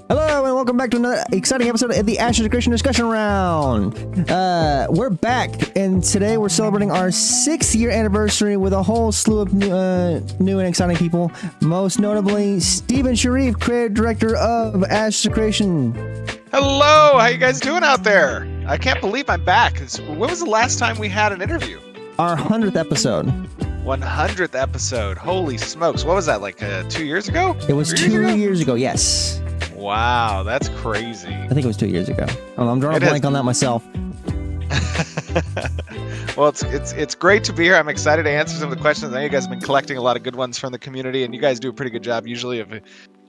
Hello and welcome back to another exciting episode of the Ashes of Creation discussion round. We're back, and today we're celebrating our 6th-year anniversary with a whole slew of new and exciting people. Most notably, Steven Sharif, creative director of Ashes of Creation. Hello, how you guys doing out there? I can't believe I'm back. When was the last time we had an interview? Our 100th episode. 100th episode. Holy smokes! What was that, like 2 years ago? It was 2 years ago. Yes. Wow, that's crazy. I think it was 2 years ago. I'm drawing a blank on that myself. Well, it's great to be here. I'm excited to answer some of the questions. I know you guys have been collecting a lot of good ones from the community, and you guys do a pretty good job usually of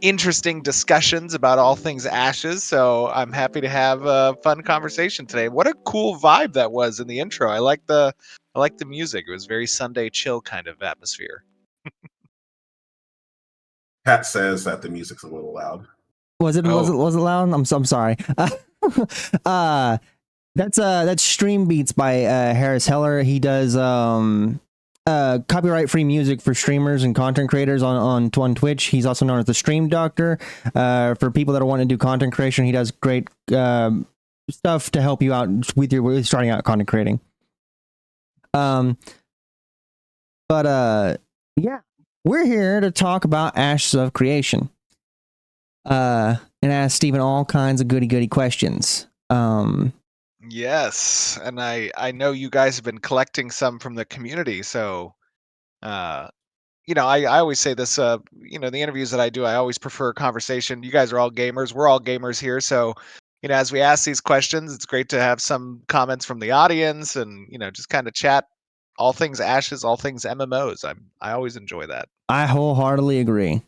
interesting discussions about all things ashes. So I'm happy to have a fun conversation today. What a cool vibe that was in the intro. I like the music. It was very Sunday chill kind of atmosphere. Pat says that the music's a little loud. Was it loud? I'm sorry. That's Stream Beats by Harris Heller. He does copyright free music for streamers and content creators on Twitch. He's also known as the Stream Doctor. For people that are wanting to do content creation, he does great stuff to help you out with your starting out content creating. Yeah, we're here to talk about Ashes of Creation. And ask Steven all kinds of goody questions. Yes, and I know you guys have been collecting some from the community, so I always say this, the interviews that I do, I always prefer conversation. You guys are all gamers. We're all gamers here. So, as we ask these questions, it's great to have some comments from the audience and, just kind of chat all things Ashes, all things MMOs. I always enjoy that. I wholeheartedly agree.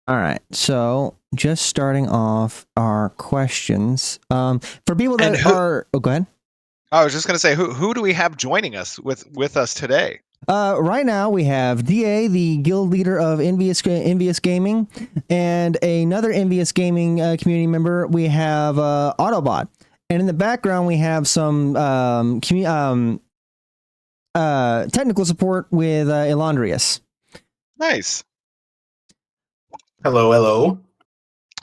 All right, so just starting off our questions. For people that are, go ahead. I was just gonna say, who do we have joining us with us today? Right now we have DA, the guild leader of Envious Gaming, and another Envious Gaming community member. We have Ottobot, and in the background we have some technical support with Elandrius. Nice. Hello.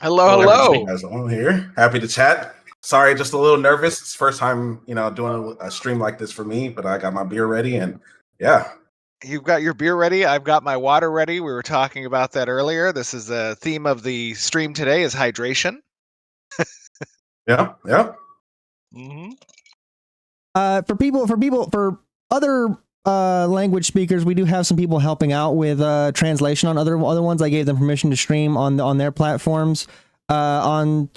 Hello. You guys on here. Happy to chat. Sorry, just a little nervous. It's the first time, doing a stream like this for me, but I got my beer ready and yeah. You've got your beer ready. I've got my water ready. We were talking about that earlier. This is the theme of the stream today is hydration. Yeah. Mm-hmm. For other language speakers, we do have some people helping out with translation on other ones. I gave them permission to stream on their platforms. On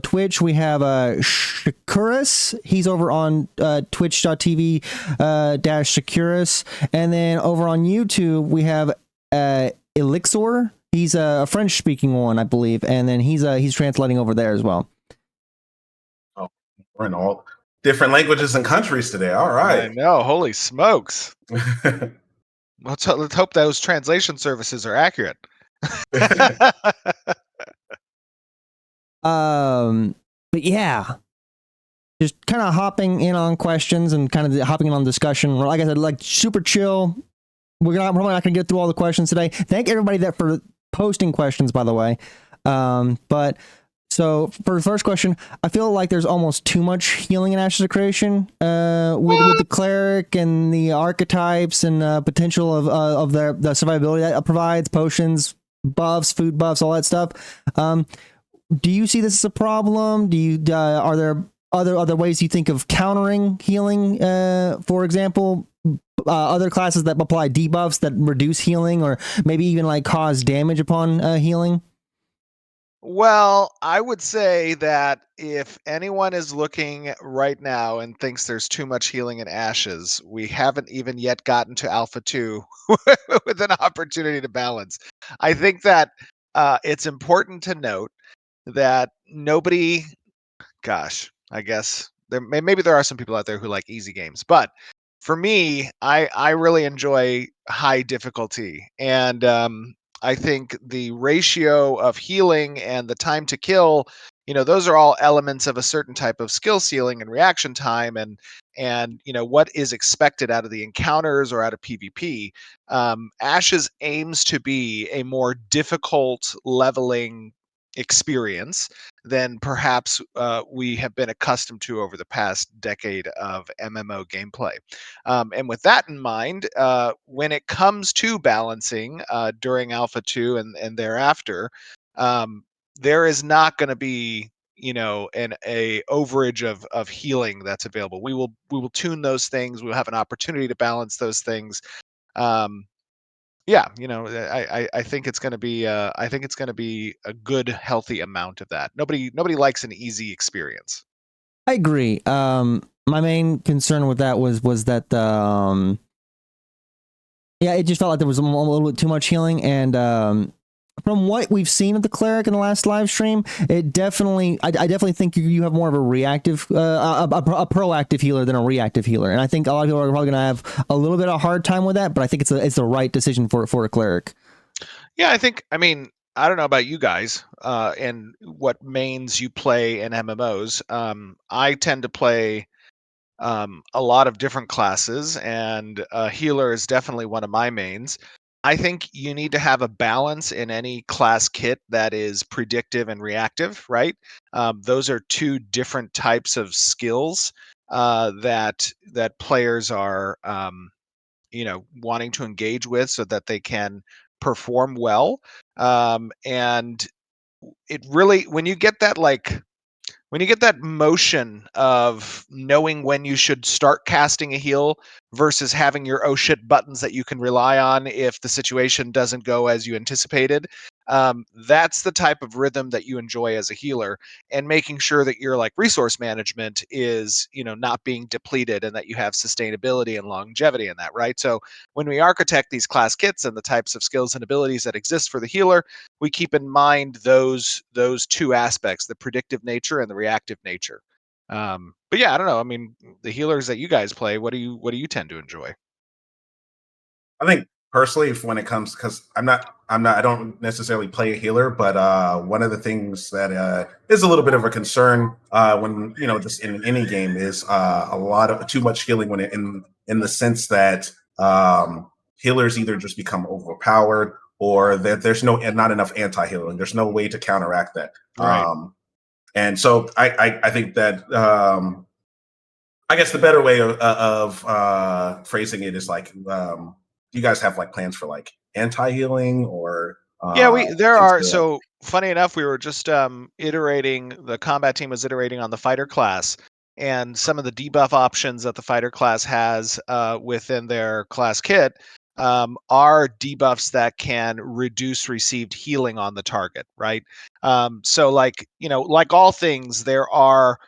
Twitch, we have Shakuris. He's over on twitch.tv -Shakuris. And then over on YouTube, we have Elixir. He's a French-speaking one, I believe. And then he's translating over there as well. Oh, we're in all different languages and countries today. All right. I know. Holy smokes. Let's hope those translation services are accurate. But yeah, just kind of hopping in on questions and kind of hopping in on discussion. Like I said, like super chill. We're probably not gonna get through all the questions today. Thank everybody that for posting questions, by the way. But so for the first question, I feel like there's almost too much healing in Ashes of Creation with the cleric and the archetypes and potential of the survivability that it provides, potions, buffs, food buffs, all that stuff. Do you see this as a problem? Do you are there other ways you think of countering healing? For example, other classes that apply debuffs that reduce healing, or maybe even like cause damage upon healing. Well, I would say that if anyone is looking right now and thinks there's too much healing in Ashes, we haven't even yet gotten to Alpha 2 with an opportunity to balance. I think that it's important to note that nobody, gosh, I guess maybe there are some people out there who like easy games, but for me, I really enjoy high difficulty, and I think the ratio of healing and the time to kill, those are all elements of a certain type of skill ceiling and reaction time, and what is expected out of the encounters or out of PvP. Ashes aims to be a more difficult leveling experience than perhaps we have been accustomed to over the past decade of MMO gameplay. And with that in mind, when it comes to balancing during Alpha 2 and thereafter, there is not going to be a overage of healing that's available. We will tune those things. We'll have an opportunity to balance those things. Yeah, I think it's going to be a good, healthy amount of that. Nobody likes an easy experience. I agree. My main concern with that was that yeah, it just felt like there was a little bit too much healing, and from what we've seen of the cleric in the last live stream, it definitely, I definitely think you have more of a reactive, a proactive healer than a reactive healer, and I think a lot of people are probably going to have a little bit of a hard time with that, but I think it's the right decision for a cleric. Yeah, I don't know about you guys and what mains you play in MMOs. I tend to play a lot of different classes, and healer is definitely one of my mains. I think you need to have a balance in any class kit that is predictive and reactive, right? Those are two different types of skills that players are wanting to engage with so that they can perform well. And it really, when you get that motion of knowing when you should start casting a heal versus having your oh shit buttons that you can rely on if the situation doesn't go as you anticipated. That's the type of rhythm that you enjoy as a healer, and making sure that your like resource management is, not being depleted, and that you have sustainability and longevity in that, right? So when we architect these class kits and the types of skills and abilities that exist for the healer, we keep in mind those two aspects, the predictive nature and the reactive nature. But yeah, I don't know. I mean, the healers that you guys play, what do you tend to enjoy? I think personally, when it comes, because I don't necessarily play a healer, but one of the things that is a little bit of a concern when just in any game is a lot of too much healing when in the sense that healers either just become overpowered or that there's not enough anti-healing. There's no way to counteract that. Right. And so I think that I guess the better way of phrasing it is like, do you guys have like plans for like anti-healing or Yeah, there things are. to like? So funny enough, we were just iterating. The combat team was iterating on the fighter class, and some of the debuff options that the fighter class has within their class kit are debuffs that can reduce received healing on the target, right? So like all things, there are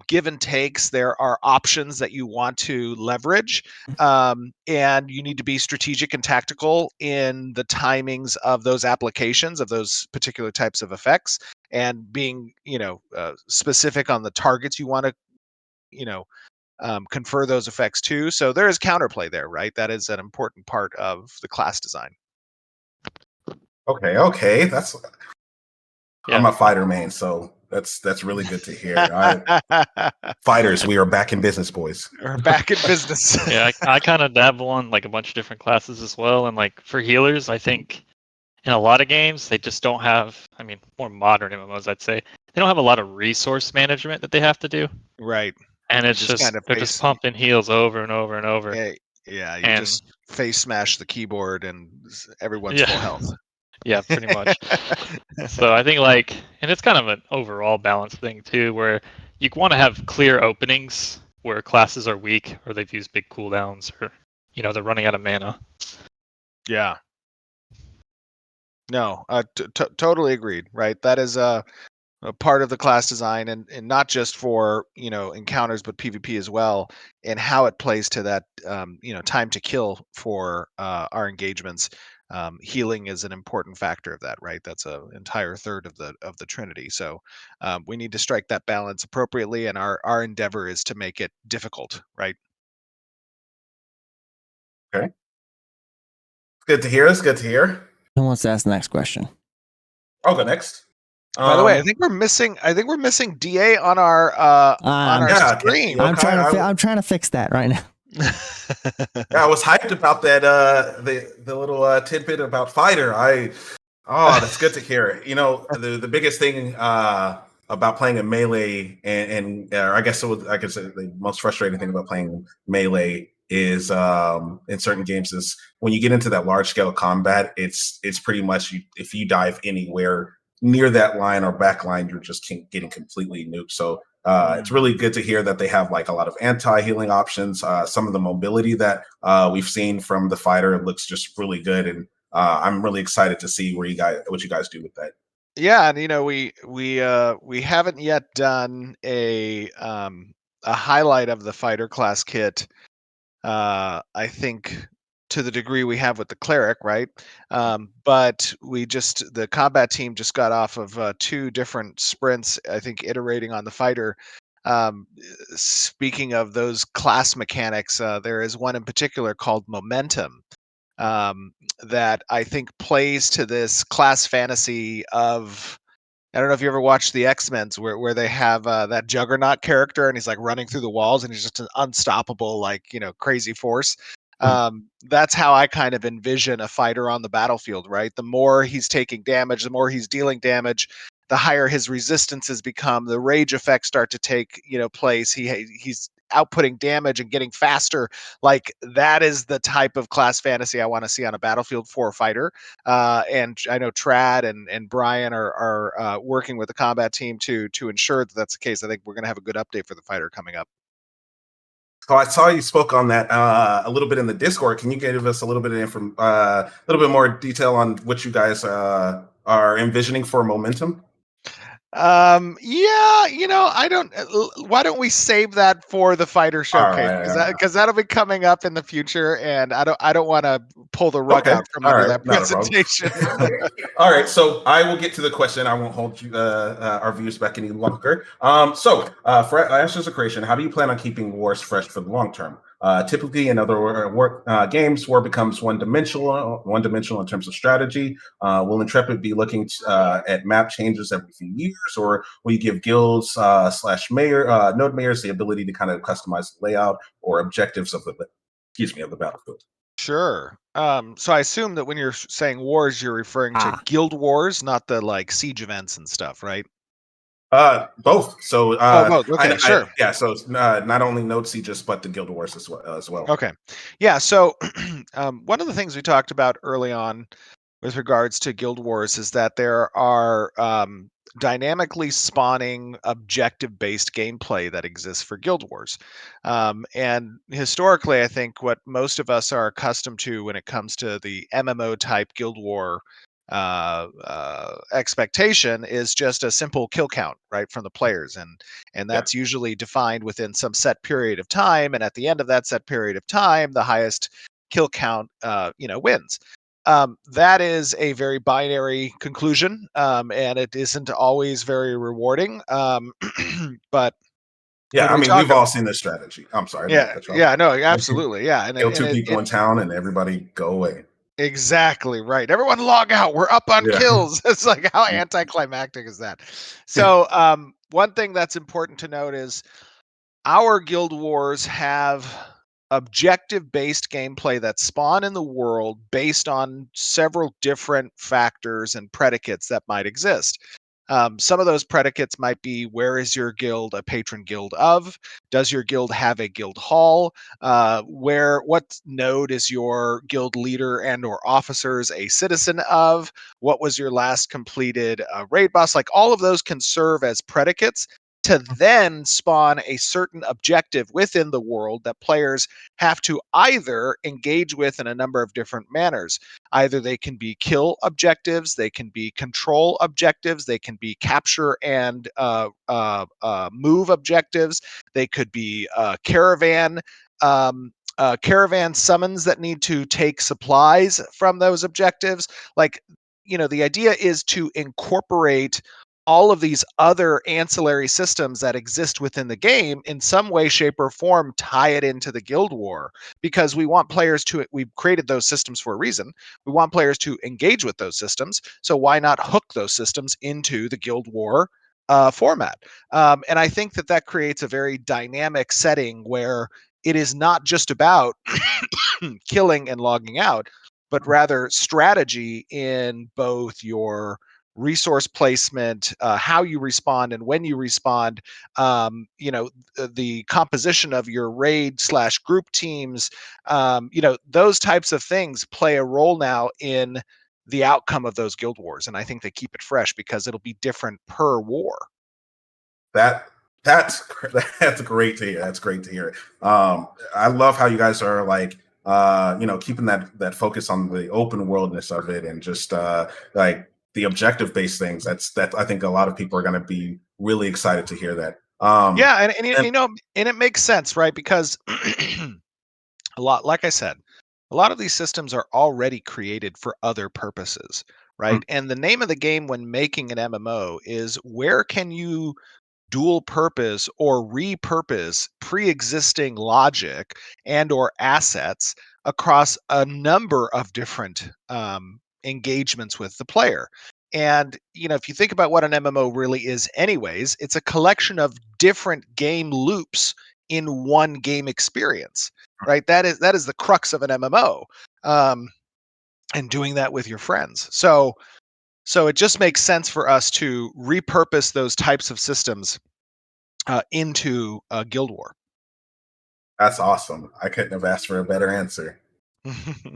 give and takes. There are options that you want to leverage, and you need to be strategic and tactical in the timings of those applications of those particular types of effects, and being specific on the targets you want to you know confer those effects to. So there is counterplay there, right? That is an important part of the class design. Okay, I'm Yeah, a fighter main, so that's really good to hear. Fighters, we are back in business, boys. We're back in business. yeah. I kind of dabble on like a bunch of different classes as well, and like for healers, I think in a lot of games they just don't have. I mean, more modern MMOs, I'd say they don't have a lot of resource management that they have to do, Right. and You it's just kind just of they're just pumping heals over and over and over, yeah, yeah, you and just face smash the keyboard and everyone's full yeah, health. yeah, pretty much. So I think like, and it's kind of an overall balance thing too, where you want to have clear openings where classes are weak or they've used big cooldowns or they're running out of mana. Yeah. No, totally agreed, right? That is a part of the class design, and not just for, encounters, but PvP as well, and how it plays to that, time to kill for our engagements. Healing is an important factor of that, right? That's an entire third of the Trinity. So we need to strike that balance appropriately, and our endeavor is to make it difficult, right? Okay, good to hear. It's good to hear. Who wants to ask the next question? I'll go next. By the way, I Um, think we're missing. I think we're missing Da on our yeah, screen. I'm trying to fix that right now. yeah, I was hyped about that. The little tidbit about fighter. That's good to hear. The biggest thing about playing a melee, and I guess I could say the most frustrating thing about playing melee is in certain games is when you get into that large scale combat. It's pretty much if you dive anywhere near that line or back line, you're just getting completely nuked. So it's really good to hear that they have like a lot of anti-healing options. Some of the mobility that we've seen from the fighter looks just really good, and I'm really excited to see what you guys do with that. Yeah, and we haven't yet done a highlight of the fighter class kit. I think to the degree we have with the cleric, right? But the combat team just got off of two different sprints. I think iterating on the fighter. Um, Speaking of those class mechanics, there is one in particular called momentum, um, that I think plays to this class fantasy of. I don't know if you ever watched the X-Men's where they have that Juggernaut character, and he's like running through the walls and he's just an unstoppable, like, crazy force. That's how I kind of envision a fighter on the battlefield, right? The more he's taking damage, the more he's dealing damage, the higher his resistances become, the rage effects start to take, place. He's outputting damage and getting faster. Like, that is the type of class fantasy I want to see on a battlefield for a fighter. And I know Trad and Brian are working with the combat team to ensure that that's the case. I think we're going to have a good update for the fighter coming up. So I saw you spoke on that a little bit in the Discord. Can you give us a little bit of a little bit more detail on what you guys are envisioning for momentum? Yeah, I don't. Why don't we save that for the fighter All showcase? right. Because that'll be coming up in the future, and I don't want to pull the rug Okay. out from All under right. that Not a problem. presentation. All right. So I will get to the question. I won't hold you, our viewers back any longer. For Ashes of Creation, how do you plan on keeping wars fresh for the long term? Typically, in other games, war becomes one-dimensional in terms of strategy. Will Intrepid be looking at map changes every few years, or will you give guilds slash node mayors the ability to kind of customize the layout or objectives of the battlefield? Sure. So I assume that when you're saying wars, you're referring to guild wars, not the like siege events and stuff, right? Both. So, Oh, both. Okay, sure. yeah. So it's not only Node Sieges, but the Guild Wars as well. Okay. Yeah. So one of the things we talked about early on with regards to Guild Wars is that there are dynamically spawning objective based gameplay that exists for Guild Wars. And historically, I think what most of us are accustomed to when it comes to the MMO type Guild War expectation is just a simple kill count, right, from the players, and Yeah. that's usually defined within some set period of time, and at the end of that set period of time, the highest kill count, wins. That is a very binary conclusion, and it isn't always very rewarding. But Yeah. when I we mean, talk, we've all seen this strategy. I'm sorry, I didn't mean to yeah, cut you off. yeah, no, absolutely, yeah, and Kill and two it, people in town and everybody go away. exactly right. Everyone log out. We're up on Yeah. kills. It's like how anticlimactic is that? So, one thing that's important to note is our guild wars have objective based gameplay that spawn in the world based on several different factors and predicates that might exist. Some of those predicates might be: where is your guild a patron guild of? Does your guild have a guild hall? What node is your guild leader and or officers a citizen of? What was your last completed raid boss? Like, all of those can serve as predicates to then spawn a certain objective within the world that players have to either engage with in a number of different manners. Either they can be kill objectives, they can be control objectives, they can be capture and move objectives, they could be caravan summons that need to take supplies from those objectives. Like, the idea is to incorporate all of these other ancillary systems that exist within the game in some way, shape, or form, tie it into the guild war, because we want players to, we've created those systems for a reason. We want players to engage with those systems. So why not hook those systems into the guild war format? And I think that creates a very dynamic setting where it is not just about killing and logging out, but rather strategy in both your resource placement, how you respond and when you respond, the composition of your raid slash group teams, those types of things play a role now in the outcome of those guild wars. And I think they keep it fresh because it'll be different per war. That that's that's great to hear. That's great to hear. I love how you guys are like keeping that focus on the open worldness of it and just like the objective based things. That I think a lot of people are going to be really excited to hear that. Yeah, and it makes sense, right? Because like I said, a lot of these systems are already created for other purposes, right? And the name of the game when making an MMO is, where can you dual purpose or repurpose pre-existing logic and or assets across a number of different engagements with the player. And if you think about what an MMO really is anyways, it's a collection of different game loops in one game experience, right? That is the crux of an MMO, and doing that with your friends. So it just makes sense for us to repurpose those types of systems into Guild War. That's awesome. I couldn't have asked for a better answer.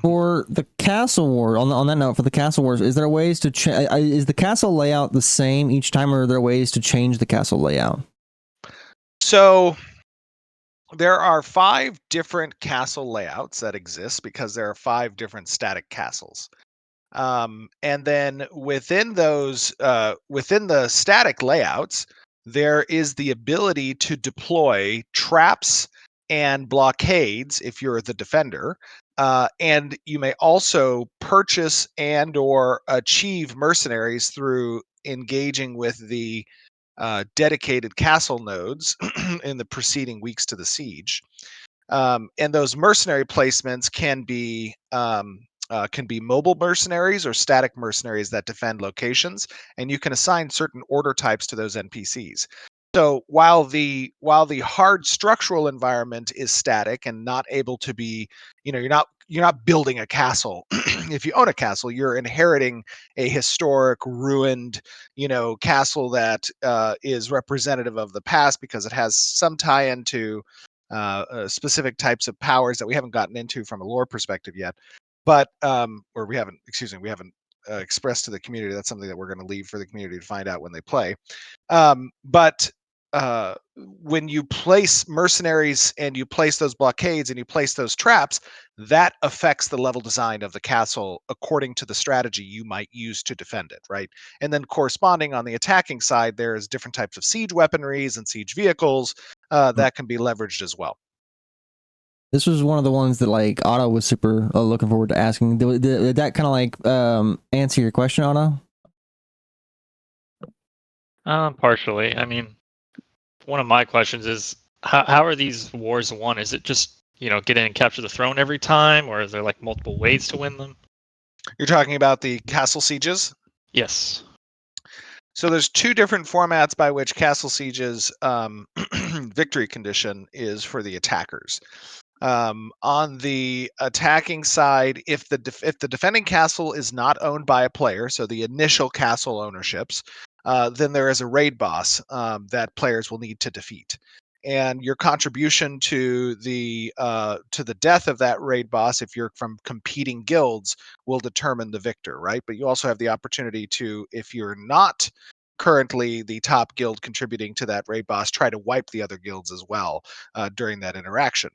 For the castle war, on that note, for the castle wars, is there ways to is the castle layout the same each time, or are there ways to change the castle layout? So there are 5 different castle layouts that exist because there are 5 different static castles. And then within those, within the static layouts, there is the ability to deploy traps and blockades if you're the defender. And you may also purchase and or achieve mercenaries through engaging with the dedicated castle nodes in the preceding weeks to the siege. And those mercenary placements can be mobile mercenaries or static mercenaries that defend locations, and you can assign certain order types to those NPCs. So while the hard structural environment is static and not able to be, you're not building a castle. If you own a castle, you're inheriting a historic ruined, castle that is representative of the past because it has some tie into specific types of powers that we haven't gotten into from a lore perspective yet, but or we haven't, excuse me, we haven't expressed to the community. That's something that we're going to leave for the community to find out when they play. But when you place mercenaries and you place those blockades and you place those traps, that affects the level design of the castle according to the strategy you might use to defend it, right? And then corresponding on the attacking side, there's different types of siege weaponries and siege vehicles that can be leveraged as well. This was one of the ones that like Otto was super looking forward to asking. Did that kind of like answer your question, Otto? Partially. I mean, one of my questions is how are these wars won? Is it just get in and capture the throne every time, or is there like multiple ways to win them? You're talking about the castle sieges? Yes. So there's 2 different formats by which castle sieges victory condition is for the attackers. On the attacking side, if the defending castle is not owned by a player, so the initial castle ownerships, then there is a raid boss that players will need to defeat. And your contribution to the death of that raid boss, if you're from competing guilds, will determine the victor, right? But you also have the opportunity to, if you're not currently the top guild contributing to that raid boss, try to wipe the other guilds as well during that interaction.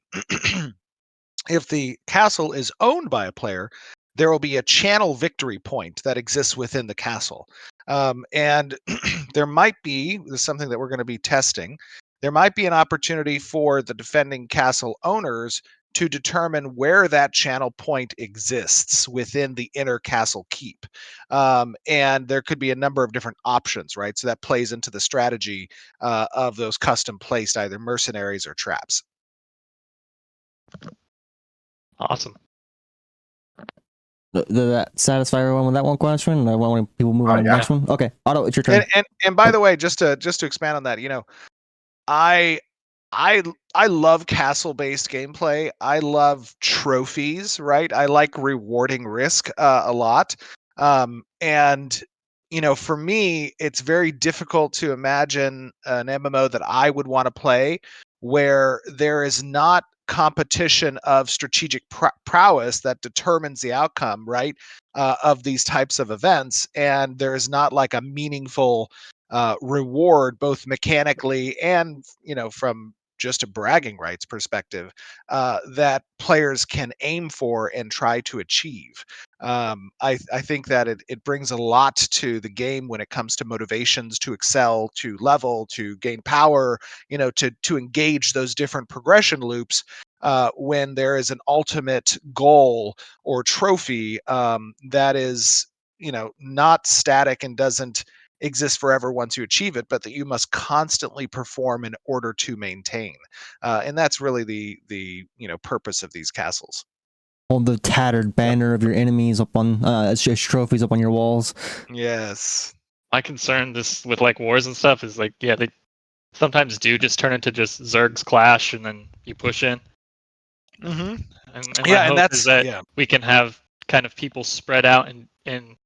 If the castle is owned by a player, there will be a channel victory point that exists within the castle. And there might be, this is something that we're going to be testing, there might be an opportunity for the defending castle owners to determine where that channel point exists within the inner castle keep. And there could be a number of different options, right? So that plays into the strategy of those custom placed either mercenaries or traps. Awesome. Did that satisfy everyone with that one question? I want people move on to the yeah. next one. Okay, Otto, it's your turn. And by the way, just to expand on that, I I love castle-based gameplay. I love trophies, right? I like rewarding risk a lot. And for me, it's very difficult to imagine an MMO that I would want to play where there is not competition of strategic prowess that determines the outcome, right? Of these types of events, and there is not like a meaningful reward, both mechanically and from just a bragging rights perspective, that players can aim for and try to achieve. I think that it brings a lot to the game when it comes to motivations to excel, to level, to gain power, to engage those different progression loops. When there is an ultimate goal or trophy that is, not static and doesn't exist forever once you achieve it, but that you must constantly perform in order to maintain. And that's really the purpose of these castles. Hold the tattered banner of your enemies up on as just trophies up on your walls. Yes. My concern this with like wars and stuff is like, yeah, they sometimes do just turn into just Zerg's clash and then you push in. Mm-hmm. And my Yeah, and hope is that's that we can have kind of people spread out and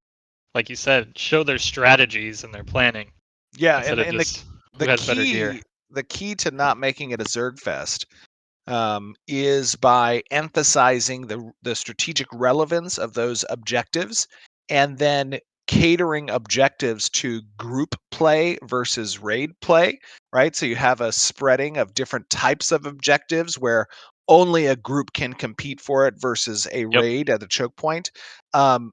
like you said, show their strategies and their planning yeah, instead and of and the just who the has better gear. key to not making it a Zerg fest is by emphasizing the strategic relevance of those objectives, and then catering objectives to group play versus raid play, right? So you have a spreading of different types of objectives where only a group can compete for it versus a Yep. raid at a choke point. Having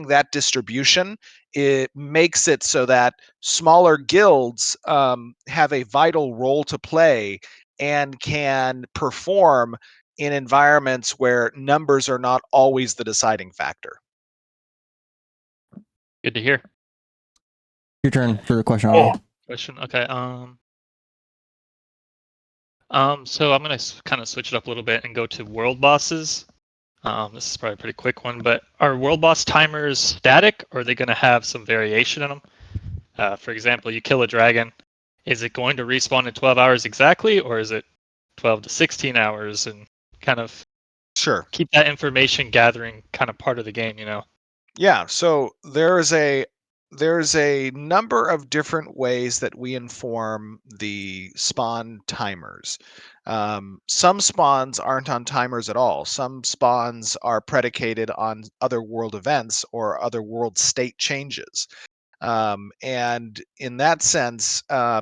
that distribution, it makes it so that smaller guilds have a vital role to play and can perform in environments where numbers are not always the deciding factor. Good to hear. Your turn for the question. Oh. Question. Okay. So I'm gonna kind of switch it up a little bit and go to world bosses. This is probably a pretty quick one, but are world boss timers static, or are they gonna have some variation in them? For example, you kill a dragon, is it going to respawn in 12 hours exactly, or is it 12 to 16 hours? And kind of Sure. keep that information gathering kind of part of the game, you know? Yeah, so there's a number of different ways that we inform the spawn timers. Some spawns aren't on timers at all. Some spawns are predicated on other world events or other world state changes. And in that sense, there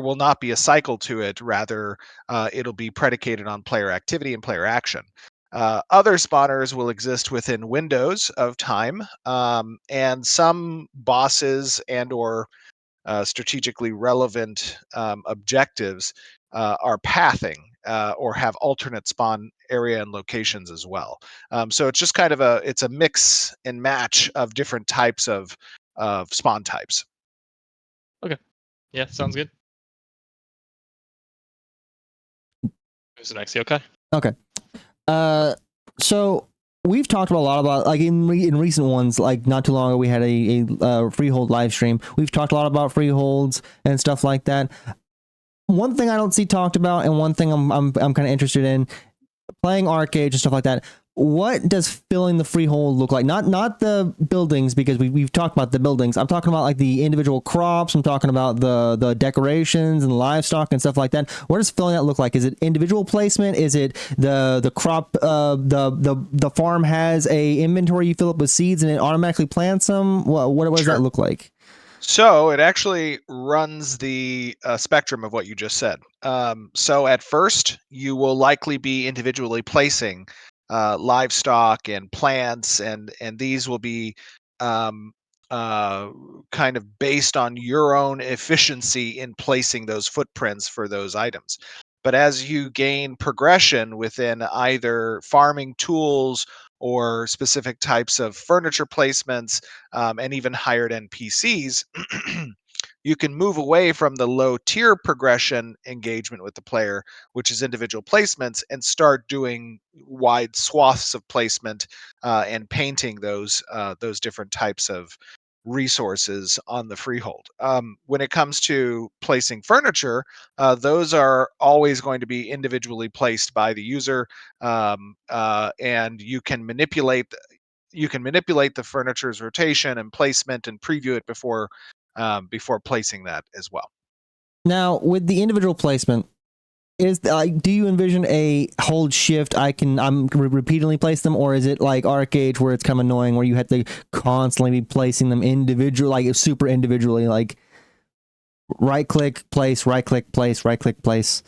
will not be a cycle to it. Rather, it'll be predicated on player activity and player action. Other spawners will exist within windows of time, and some bosses and/or strategically relevant objectives are pathing or have alternate spawn area and locations as well. So it's just kind of it's a mix and match of different types of spawn types. Okay. Yeah, sounds good. Who's next? You okay? Okay. So we've talked about a lot about, like, in recent ones, like not too long ago we had a Freehold live stream. We've talked a lot about freeholds and stuff like that. One thing I don't see talked about, and one thing I'm kind of interested in, playing arcades and stuff like that. What does filling the freehold look like? Not the buildings, because we've talked about the buildings. I'm talking about like the individual crops. I'm talking about the decorations and livestock and stuff like that. What does filling that look like? Is it individual placement? Is it the crop? The farm has a inventory you fill up with seeds and it automatically plants them. What does Sure. that look like? So it actually runs the spectrum of what you just said. So at first, you will likely be individually placing livestock and plants, and these will be um, kind of based on your own efficiency in placing those footprints for those items. But as you gain progression within either farming tools or specific types of furniture placements, and even hired NPCs, you can move away from the low tier progression engagement with the player, which is individual placements, and start doing wide swaths of placement and painting those different types of resources on the freehold. When it comes to placing furniture, those are always going to be individually placed by the user, and you can manipulate the furniture's rotation and placement and preview it before placing that as well. Now, with the individual placement, do you envision a hold shift? I'm repeatedly place them, or is it like arcades where it's kind of annoying where you have to constantly be placing them individually, like super individually, like right click place, right click place, right click place?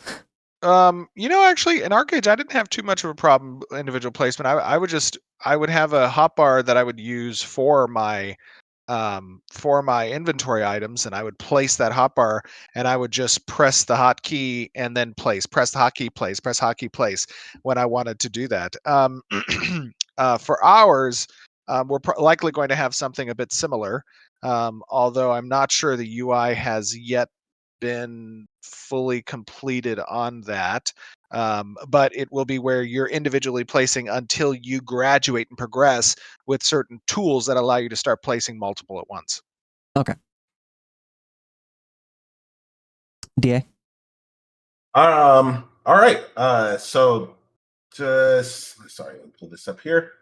Actually, in arcades, I didn't have too much of a problem with individual placement. I would have a hotbar that I would use for my inventory items, and I would place that hotbar, and I would just press the hotkey and then press the hotkey, press hotkey, place when I wanted to do that. For ours, we're likely going to have something a bit similar, although I'm not sure the UI has yet been fully completed on that. But it will be where you're individually placing until you graduate and progress with certain tools that allow you to start placing multiple at once. Okay. DA? All right. So just sorry, let me pull this up here.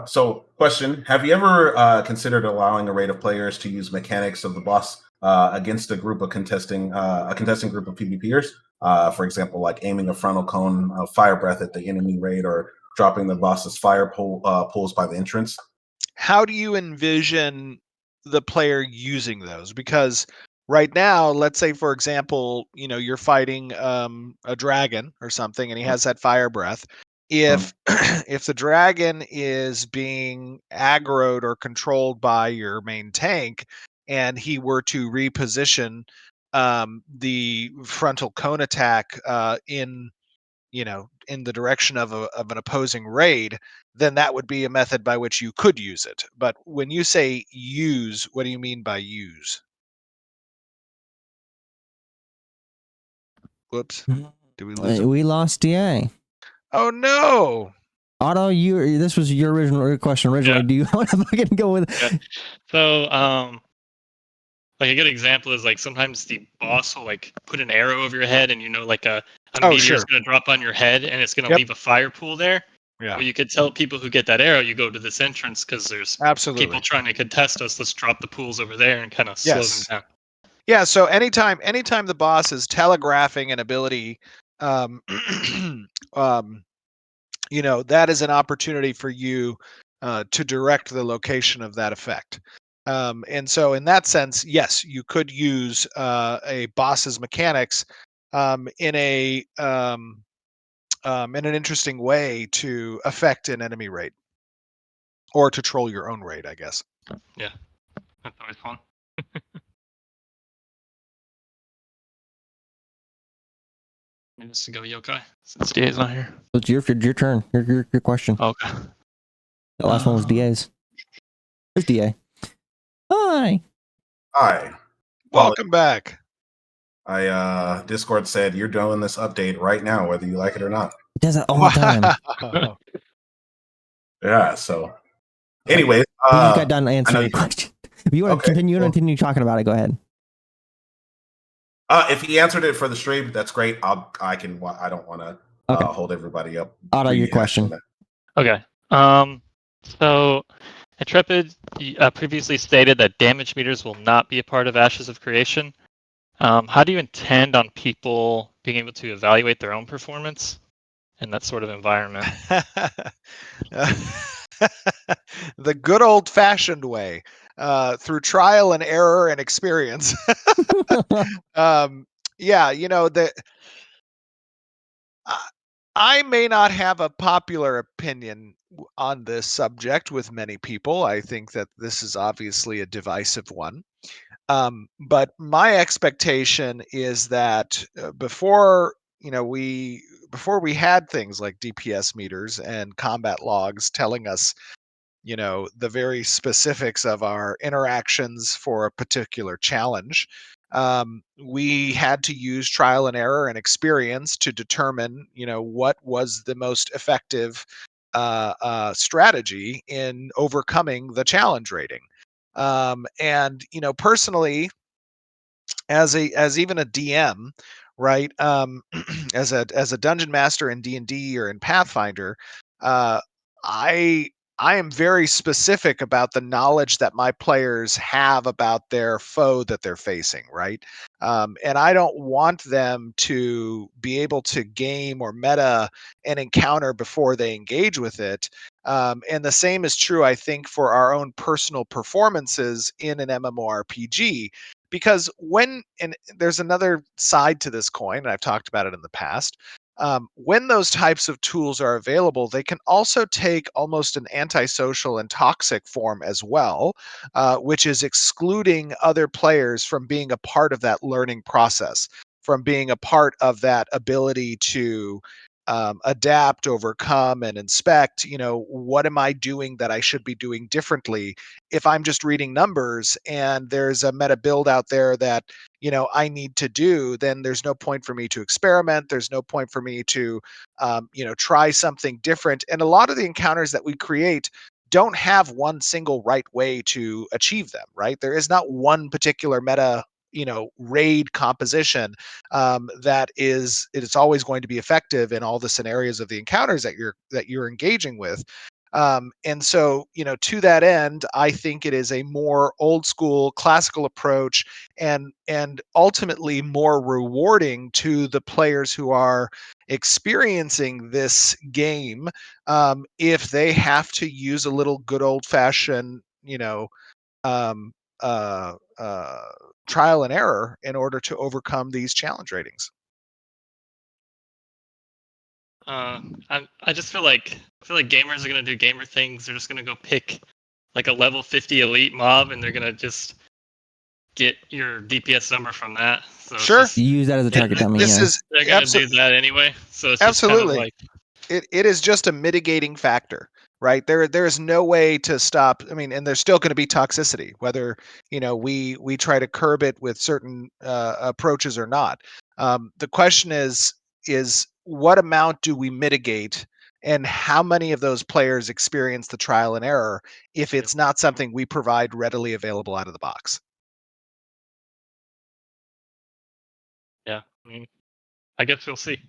So question: have you ever considered allowing a raid of players to use mechanics of the boss against a contesting group of PvPers? For example, like aiming a frontal cone of fire breath at the enemy raid, or dropping the boss's fire pools by the entrance. How do you envision the player using those? Because right now, let's say for example, you're fighting a dragon or something, and he has that fire breath. If if the dragon is being aggroed or controlled by your main tank, and he were to reposition the frontal cone attack in the direction of an opposing raid, then that would be a method by which you could use it. But when you say use, what do you mean by use? Whoops. Did we lose him? We lost DA. Oh no. Otto, this was your original question originally. Yeah. Do you want to fucking go with it? Yeah. So, like a good example is like sometimes the boss will like put an arrow over your head, and like a meteor sure. is going to drop on your head, and it's going to Yep. leave a fire pool there. Yeah. Well, you could tell people who get that arrow, you go to this entrance because there's Absolutely. people trying to contest us. Let's drop the pools over there and kind of slow them down. Yeah, so anytime the boss is telegraphing an ability, that is an opportunity for you to direct the location of that effect. And so in that sense, yes, you could use a boss's mechanics in an interesting way to affect an enemy raid, or to troll your own raid, I guess. Yeah, that's always fun. Just to go yokai since DA's not here. It's your turn. Your question. Okay. The last one was DA's. There's DA. Hi. Hi. Welcome back. Discord said you're doing this update right now, whether you like it or not. It does that all the time. Wow. Yeah. So, anyways, We just got done answering the question. If you want to continue talking about it, go ahead. If he answered it for the stream, that's great. I don't want to hold everybody up. Otto, your question. Okay. So Intrepid previously stated that damage meters will not be a part of Ashes of Creation. How do you intend on people being able to evaluate their own performance in that sort of environment? The good old-fashioned way, through trial and error and experience. Yeah, I may not have a popular opinion on this subject with many people. I think that this is obviously a divisive one. But my expectation is that before we had things like DPS meters and combat logs telling us the very specifics of our interactions for a particular challenge, we had to use trial and error and experience to determine what was the most effective strategy in overcoming the challenge rating. And personally, as even a DM, right? As a dungeon master in D&D or in Pathfinder, uh, I I am very specific about the knowledge that my players have about their foe that they're facing, right? And I don't want them to be able to game or meta an encounter before they engage with it. And the same is true, I think, for our own personal performances in an MMORPG. Because and there's another side to this coin, and I've talked about it in the past. When those types of tools are available, they can also take almost an antisocial and toxic form as well, which is excluding other players from being a part of that learning process, from being a part of that ability to adapt, overcome, and inspect. What am I doing that I should be doing differently? If I'm just reading numbers and there's a meta build out there that I need to do, then there's no point for me to experiment. There's no point for me to try something different. And a lot of the encounters that we create don't have one single right way to achieve them, right? There is not one particular meta raid composition that it's always going to be effective in all the scenarios of the encounters that you're engaging with. And so, to that end, I think it is a more old school, classical approach, and ultimately more rewarding to the players who are experiencing this game, if they have to use a little good old fashioned, um, uh, uh, trial and error in order to overcome these challenge ratings. I just feel like gamers are gonna do gamer things. They're just gonna go pick like a level 50 elite mob, and they're gonna just get your DPS number from that. So it's Sure. just, You use that as a target dummy. This Yeah. is they're gonna do that anyway. So it's just kind of absolutely. like, It is just a mitigating factor, right? There is no way to stop. I mean, and there's still going to be toxicity, whether we try to curb it with certain approaches or not. The question is what amount do we mitigate, and how many of those players experience the trial and error if it's not something we provide readily available out of the box? yeah. I mean, I guess we'll see.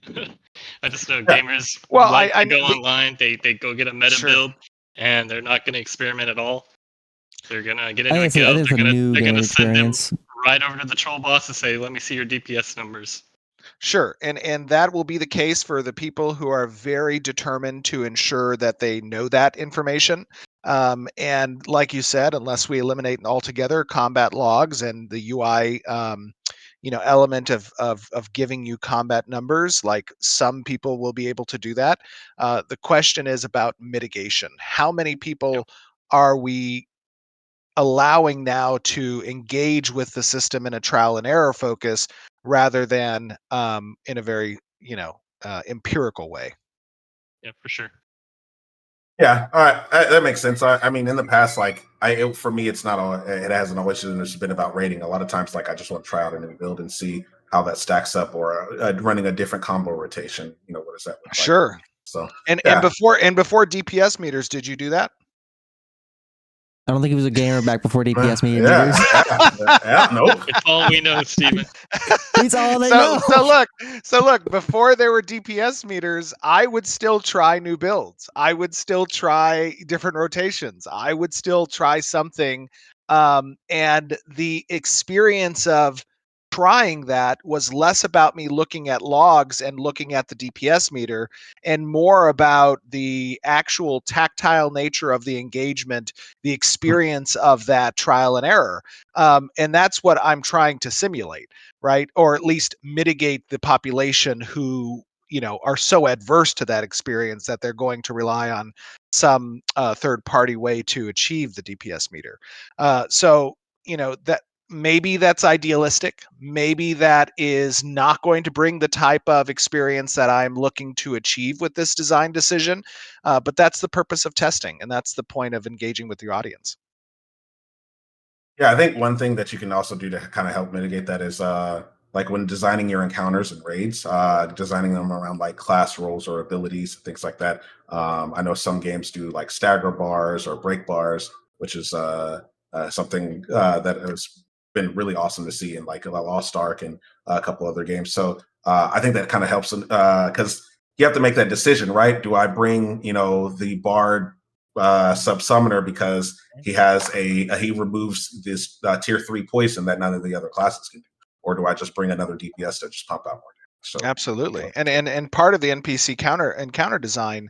I just know Yeah. gamers Well, like I to go mean, online. They go get a meta sure. build, and they're not gonna experiment at all. They're gonna get I into a think I guild. think it's a new They're gamer gonna send them experience. right over to the troll boss and say, "Let me see your DPS numbers." Sure, and that will be the case for the people who are very determined to ensure that they know that information. And like you said, unless we eliminate altogether combat logs and the UI, element of giving you combat numbers, like some people will be able to do that. The question is about mitigation. How many Yep. people are we allowing now to engage with the system in a trial and error focus rather than in a very empirical way? Yeah, for sure. Yeah, all right, that makes sense. I mean, in the past, like for me, it's not all. It hasn't always just been about rating. A lot of times, like I just want to try out a new build and see how that stacks up, or running a different combo rotation. What does that look like for Sure. me? So, And yeah, before DPS meters, did you do that? I don't think he was a gamer back before DPS yeah, meters. yeah, nope. It's all we know, Steven. It's all they so know. so look, before there were DPS meters, I would still try new builds. I would still try different rotations. I would still try something. And the experience of trying that was less about me looking at logs and looking at the DPS meter, and more about the actual tactile nature of the engagement, the experience of that trial and error. And that's what I'm trying to simulate, right? Or at least mitigate the population who are so adverse to that experience that they're going to rely on some third party way to achieve the DPS meter. So that maybe that's idealistic. Maybe that is not going to bring the type of experience that I'm looking to achieve with this design decision. But that's the purpose of testing, and that's the point of engaging with your audience. Yeah, I think one thing that you can also do to kind of help mitigate that is like when designing your encounters and raids, designing them around like class roles or abilities, things like that. I know some games do like stagger bars or break bars, which is something that has been really awesome to see in like Lost Ark and a couple other games. So I think that kind of helps because you have to make that decision, right? Do I bring the bard sub summoner because he removes this tier 3 poison that none of the other classes can do, or do I just bring another DPS to just pump out more damage? So Absolutely, and part of the NPC counter design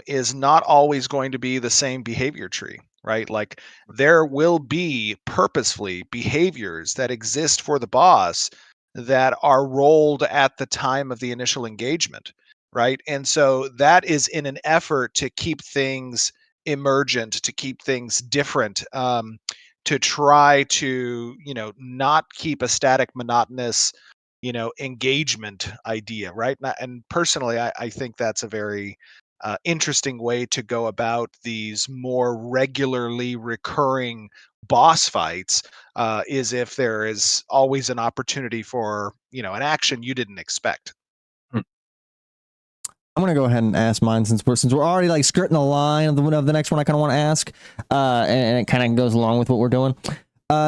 is not always going to be the same behavior tree, right? Like there will be purposefully behaviors that exist for the boss that are rolled at the time of the initial engagement, right? And so that is in an effort to keep things emergent, to keep things different, to try to, not keep a static, monotonous, engagement idea, right? And personally, I think that's a very interesting way to go about these more regularly recurring boss fights, is if there is always an opportunity for an action you didn't expect. I'm gonna go ahead and ask mine since we're already like skirting the line of the next one. I kind of want to ask, and it kind of goes along with what we're doing.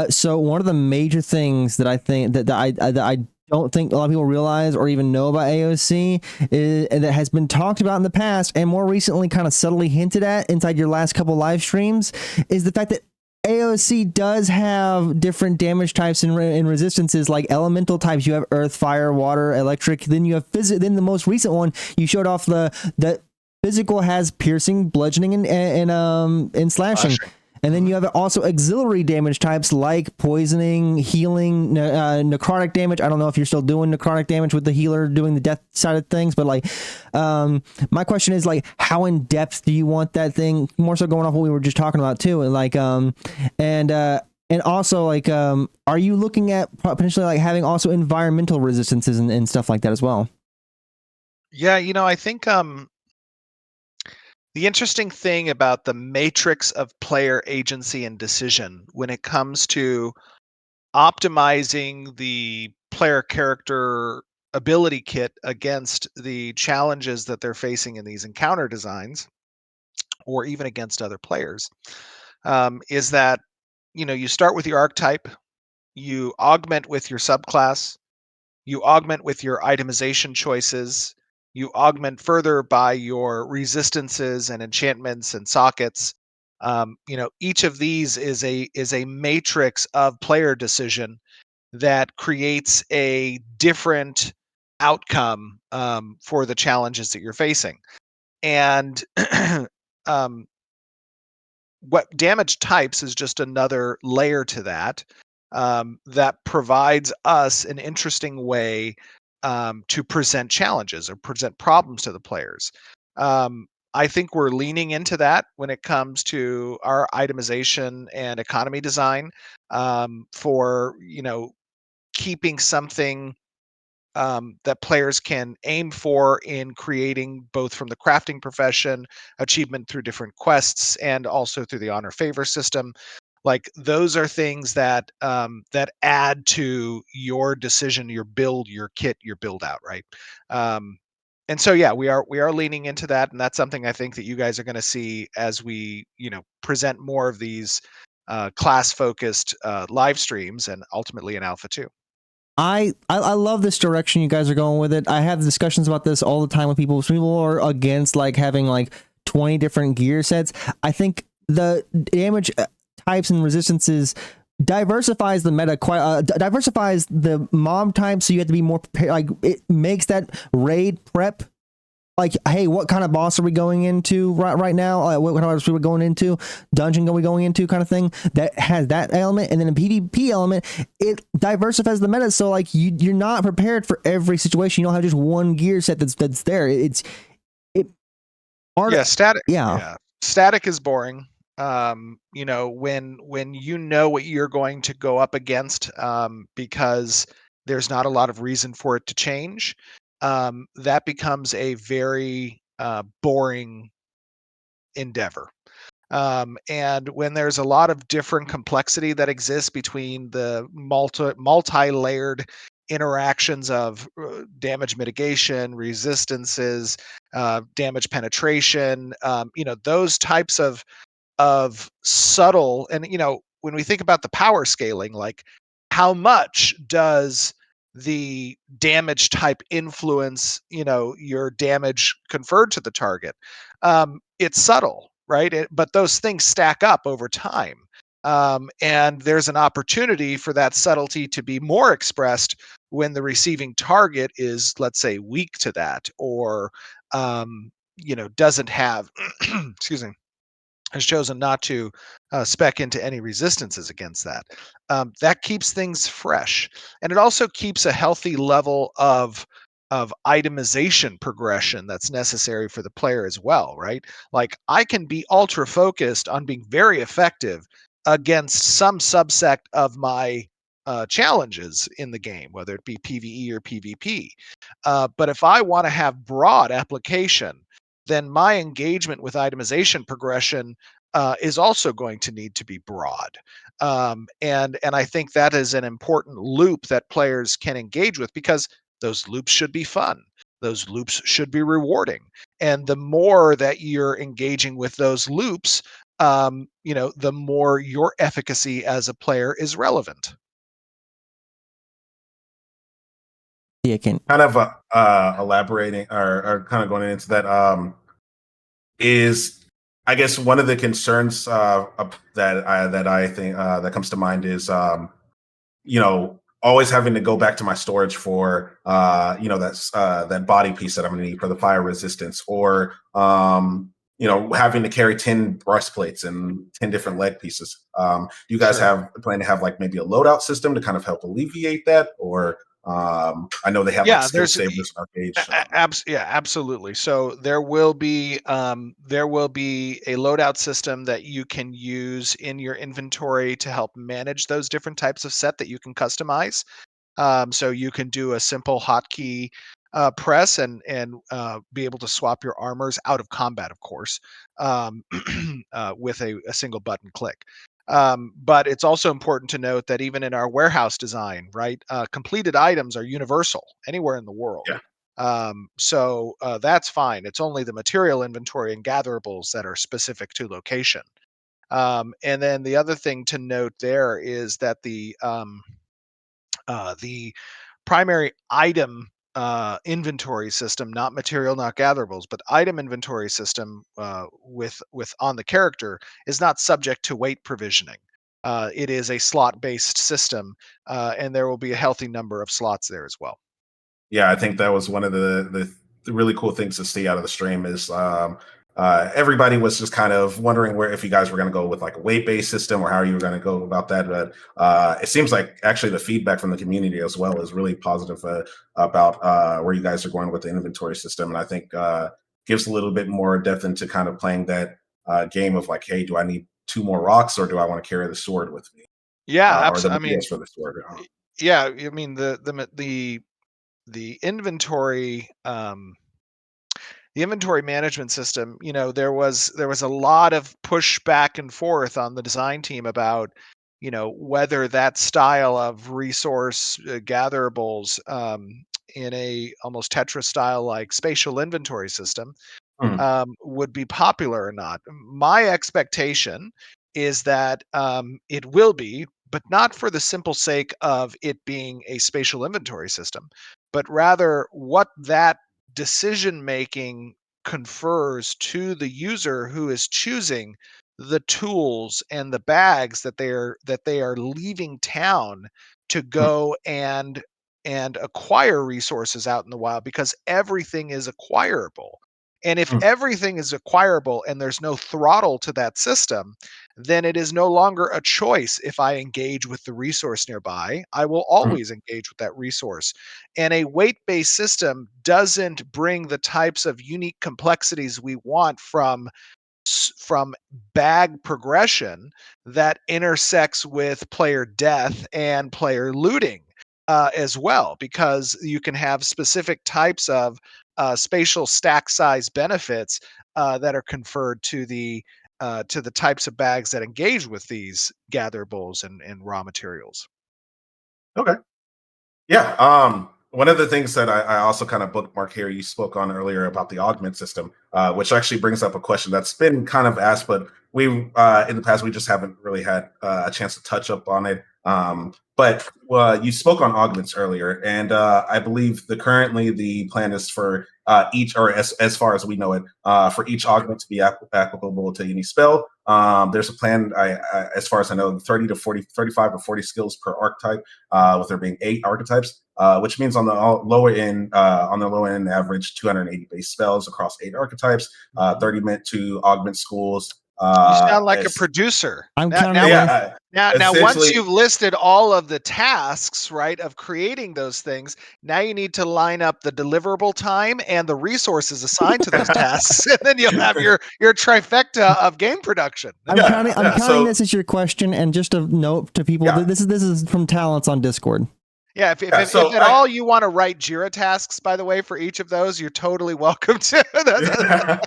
So one of the major things that I think that I don't think a lot of people realize or even know about AOC that has been talked about in the past and more recently kind of subtly hinted at inside your last couple live streams is the fact that AOC does have different damage types and resistances, like elemental types. You have earth, fire, water, electric. Then you have then the most recent one you showed off the physical has piercing, bludgeoning, and slashing. And then you have also auxiliary damage types like poisoning, healing, necrotic damage. I don't know if you're still doing necrotic damage with the healer doing the death side of things, but like, my question is like, how in depth do you want that thing? More so going off what we were just talking about too, and like, and also like, are you looking at potentially like having also environmental resistances and stuff like that as well? Yeah, I think the interesting thing about the matrix of player agency and decision when it comes to optimizing the player character ability kit against the challenges that they're facing in these encounter designs, or even against other players, is that you start with your archetype, you augment with your subclass, you augment with your itemization choices, you augment further by your resistances and enchantments and sockets. Each of these is a matrix of player decision that creates a different outcome for the challenges that you're facing. And um, what damage types is just another layer to that, that provides us an interesting way to present challenges or present problems to the players. I think we're leaning into that when it comes to our itemization and economy design, for keeping something that players can aim for in creating, both from the crafting profession, achievement through different quests, and also through the honor favor system. Like, those are things that that add to your decision, your build, your kit, your build out, right? And so yeah, we are leaning into that, and that's something I think that you guys are going to see as we present more of these class focused live streams, and ultimately in alpha 2. I love this direction you guys are going with it. I have discussions about this all the time with people. Some people are against like having like 20 different gear sets. I think the damage types and resistances diversifies the meta quite diversifies the mob type, so you have to be more prepared. Like, it makes that raid prep like, hey, what kind of boss are we going into right now? What kind of boss are we going into? Dungeon are we going into? Kind of thing that has that element, and then a PvP element. It diversifies the meta, so like you're not prepared for every situation. You don't have just one gear set that's there. Static. Yeah. Static is boring. When you know what you're going to go up against, because there's not a lot of reason for it to change, that becomes a very boring endeavor. And when there's a lot of different complexity that exists between the multi-layered interactions of damage mitigation, resistances, damage penetration, those types of subtle, and when we think about the power scaling, like, how much does the damage type influence your damage conferred to the target? It's subtle, right? But those things stack up over time, and there's an opportunity for that subtlety to be more expressed when the receiving target is, let's say, weak to that, or doesn't have excuse me, has chosen not to spec into any resistances against that. That keeps things fresh, and it also keeps a healthy level of itemization progression that's necessary for the player as well, right? Like, I can be ultra focused on being very effective against some subsect of my challenges in the game, whether it be PvE or PvP. But if I want to have broad application, then my engagement with itemization progression is also going to need to be broad. And I think that is an important loop that players can engage with, because those loops should be fun. Those loops should be rewarding. And the more that you're engaging with those loops, the more your efficacy as a player is relevant. Yeah, Ken. Kind of elaborating or kind of going into that is, I guess, one of the concerns that I think that comes to mind is always having to go back to my storage for that's that body piece that I'm going to need for the fire resistance, or having to carry 10 breastplates and 10 different leg pieces. Do you guys plan to have like maybe a loadout system to kind of help alleviate that, or I know they have like skill savers and arcades. Absolutely. So there will be a loadout system that you can use in your inventory to help manage those different types of set that you can customize. So you can do a simple hotkey press and be able to swap your armors out of combat, of course, with a single button click. But it's also important to note that even in our warehouse design, right, completed items are universal anywhere in the world. Yeah. So that's fine. It's only the material inventory and gatherables that are specific to location. And then the other thing to note there is that the primary item inventory system, not material, not gatherables, but item inventory system with on the character is not subject to weight provisioning. It is a slot-based system, and there will be a healthy number of slots there as well. Yeah, I think that was one of the really cool things to see out of the stream is everybody was just kind of wondering if you guys were going to go with like a weight-based system or how you were going to go about that. But it seems like actually the feedback from the community as well is really positive about where you guys are going with the inventory system. And I think gives a little bit more depth into kind of playing that game of like, hey, do I need 2 more rocks or do I want to carry the sword with me? Yeah, Or the absolutely. I mean, materials for the sword. yeah, I mean the inventory the inventory management system, there was a lot of push back and forth on the design team about whether that style of resource gatherables in a almost Tetris style like spatial inventory system Hmm. would be popular or not. My expectation is that it will be, but not for the simple sake of it being a spatial inventory system, but rather what that decision making confers to the user who is choosing the tools and the bags that they are leaving town to Hmm. go and acquire resources out in the wild, because everything is acquirable. And if Hmm. everything is acquirable and there's no throttle to that system, then it is no longer a choice. If I engage with the resource nearby, I will Hmm. always engage with that resource. And a weight-based system doesn't bring the types of unique complexities we want from bag progression that intersects with player death and player looting as well, because you can have specific types of spatial stack size benefits that are conferred to the types of bags that engage with these gatherables and raw materials. Okay. Yeah. One of the things that I also kind of bookmark here, you spoke on earlier about the augment system, which actually brings up a question that's been kind of asked, but we in the past we just haven't really had a chance to touch up on it. But you spoke on augments earlier, and I believe currently the plan is for each, or as far as we know it, for each augment to be applicable to any spell. There's a plan, as far as I know, 30 to 40, 35 to 40 skills per archetype, with there being 8 archetypes, which means on the lower end, average 280 base spells across 8 archetypes, 30 meant to augment schools. You sound like a producer. I'm Now, counting now, away. Yeah, now, once essentially. you've listed all of the tasks, right, of creating those things, now you need to line up the deliverable time and the resources assigned to those tasks, and then you'll have your trifecta of game production. I'm Yeah, counting so this as your question, and just a note to people. yeah, This is from talents on Discord. Yeah, if so at all you want to write Jira tasks, by the way, for each of those, you're totally welcome to.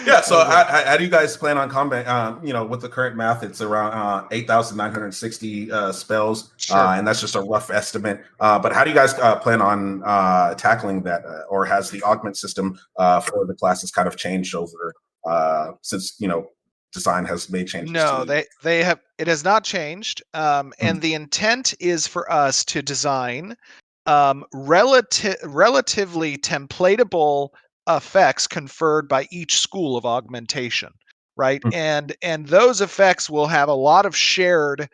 Yeah, so how do you guys plan on combat? With the current math, it's around 8,960 spells, Sure. and that's just a rough estimate. But how do you guys plan on tackling that, or has the augment system for the classes kind of changed over since design has made changes No, to? they have. It has not changed, Mm. and the intent is for us to design relatively templatable effects conferred by each school of augmentation, right? Mm. And those effects will have a lot of shared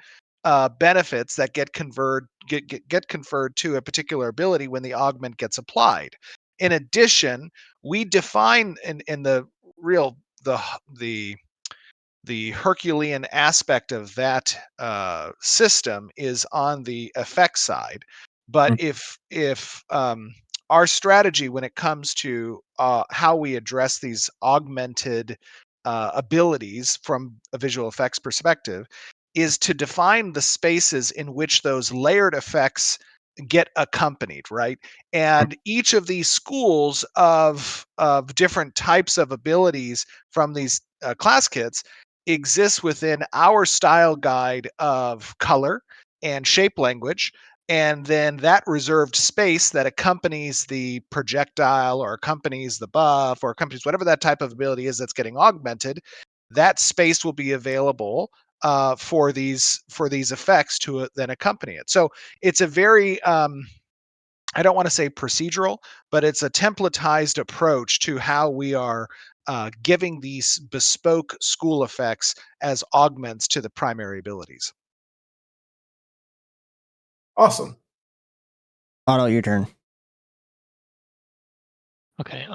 benefits that get conferred to a particular ability when the augment gets applied. In addition, we define in the real the the Herculean aspect of that system is on the effect side. But Mm. if our strategy when it comes to how we address these augmented abilities from a visual effects perspective is to define the spaces in which those layered effects get accompanied, right? Mm. And each of these schools of different types of abilities from these class kits exists within our style guide of color and shape language. And then that reserved space that accompanies the projectile or accompanies the buff or accompanies whatever that type of ability is that's getting augmented, that space will be available for these effects to then accompany it. So it's a very I don't want to say procedural, but it's a templatized approach to how we are giving these bespoke school effects as augments to the primary abilities. Awesome. Otto, your turn. Okay.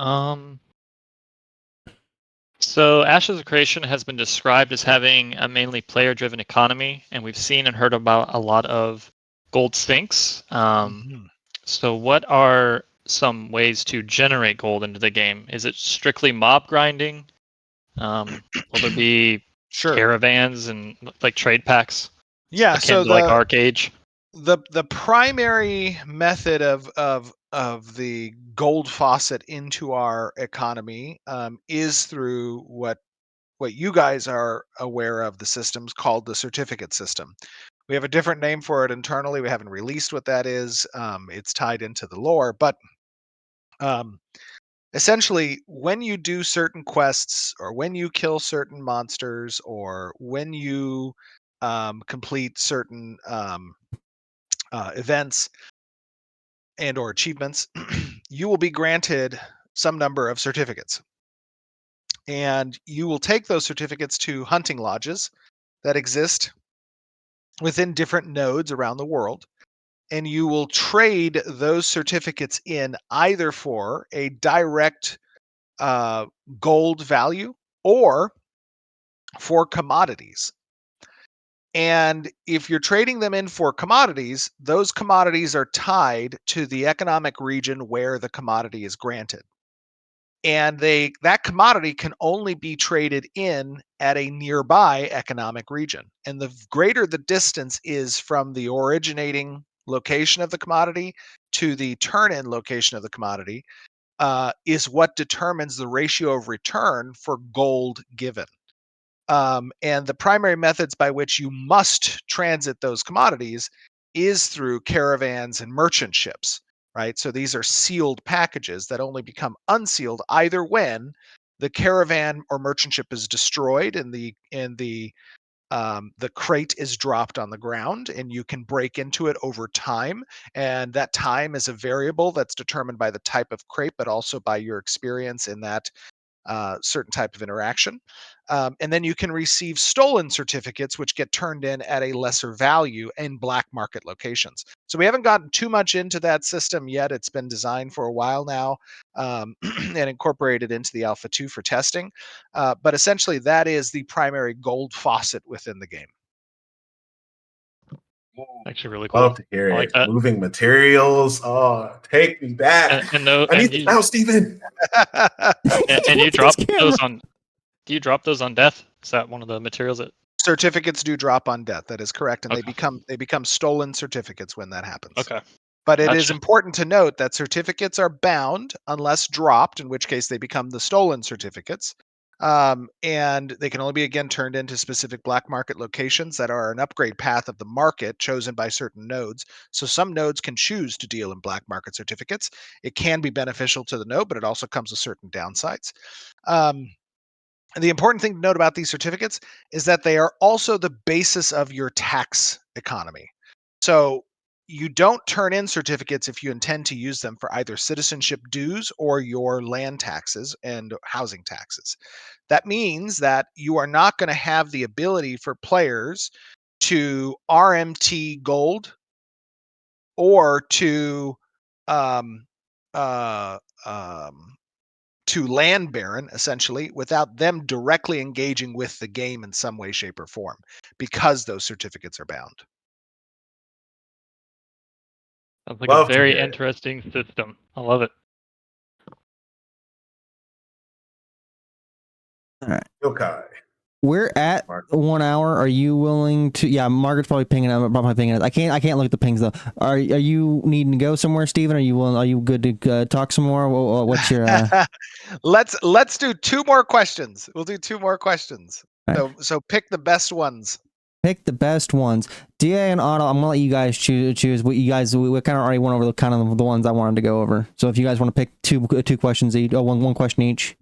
So Ashes of Creation has been described as having a mainly player-driven economy, and we've seen and heard about a lot of gold sinks. Mhm. So what are some ways to generate gold into the game? Is it strictly mob grinding? Will there be Sure. caravans and like trade packs Yeah. akin So to like Arc Age? the primary method of the gold faucet into our economy is through what you guys are aware of the systems called the certificate system. We have a different name for it internally. We haven't released what that is. It's tied into the lore, but um, essentially, when you do certain quests, or when you kill certain monsters, or when you complete certain events and or achievements, you will be granted some number of certificates, and you will take those certificates to hunting lodges that exist within different nodes around the world, and you will trade those certificates in either for a direct uh, gold value or for commodities. And if you're trading them in for commodities, those commodities are tied to the economic region where the commodity is granted. And that commodity can only be traded in at a nearby economic region. And the greater the distance is from the originating location of the commodity to the turn-in location of the commodity, is what determines the ratio of return for gold given. And the primary methods by which you must transit those commodities is through caravans and merchant ships, right? So these are sealed packages that only become unsealed either when the caravan or merchant ship is destroyed and the crate is dropped on the ground, and you can break into it over time. And that time is a variable that's determined by the type of crate, but also by your experience in that certain type of interaction. And then you can receive stolen certificates, which get turned in at a lesser value in black market locations. So we haven't gotten too much into that system yet. It's been designed for a while now and incorporated into the Alpha 2 for testing. But essentially, that is the primary gold faucet within the game. Actually, really cool. Love to hear I like it. that. Moving materials. Oh, take me back. And no, I need this now, Steven. and you Look at this drop those camera. on. Do you drop those on death? Is that one of the materials that? Certificates do drop on death. That is correct, and Okay. they become stolen certificates when that happens. Okay. But it is Gotcha. important to note that certificates are bound unless dropped, in which case they become the stolen certificates. And they can only be again turned into specific black market locations that are an upgrade path of the market chosen by certain nodes. So some nodes can choose to deal in black market certificates. It can be beneficial to the node, but it also comes with certain downsides. Um, and the important thing to note about these certificates is that they are also the basis of your tax economy. So you don't turn in certificates if you intend to use them for either citizenship dues or your land taxes and housing taxes. That means that you are not going to have the ability for players to RMT gold or um, uh, um, to land baron, essentially, without them directly engaging with the game in some way, shape, or form, because those certificates are bound. Sounds like a Love to very hear it. interesting system. I love it. All right. Okay. We're at Mark. 1 hour. Are you willing to? Yeah, Margaret's probably pinging. I'm probably pinging it. I can't look at the pings though. Are you needing to go somewhere, Steven? Are you willing? Are you good to talk some more? What's your? Let's do 2 more questions. We'll do 2 more questions. Right. So pick the best ones. Pick the best ones. DA and Otto, I'm gonna let you guys choose. What you guys we kind of already went over the kind of the ones I wanted to go over. So if you guys want to pick two questions each, one question each.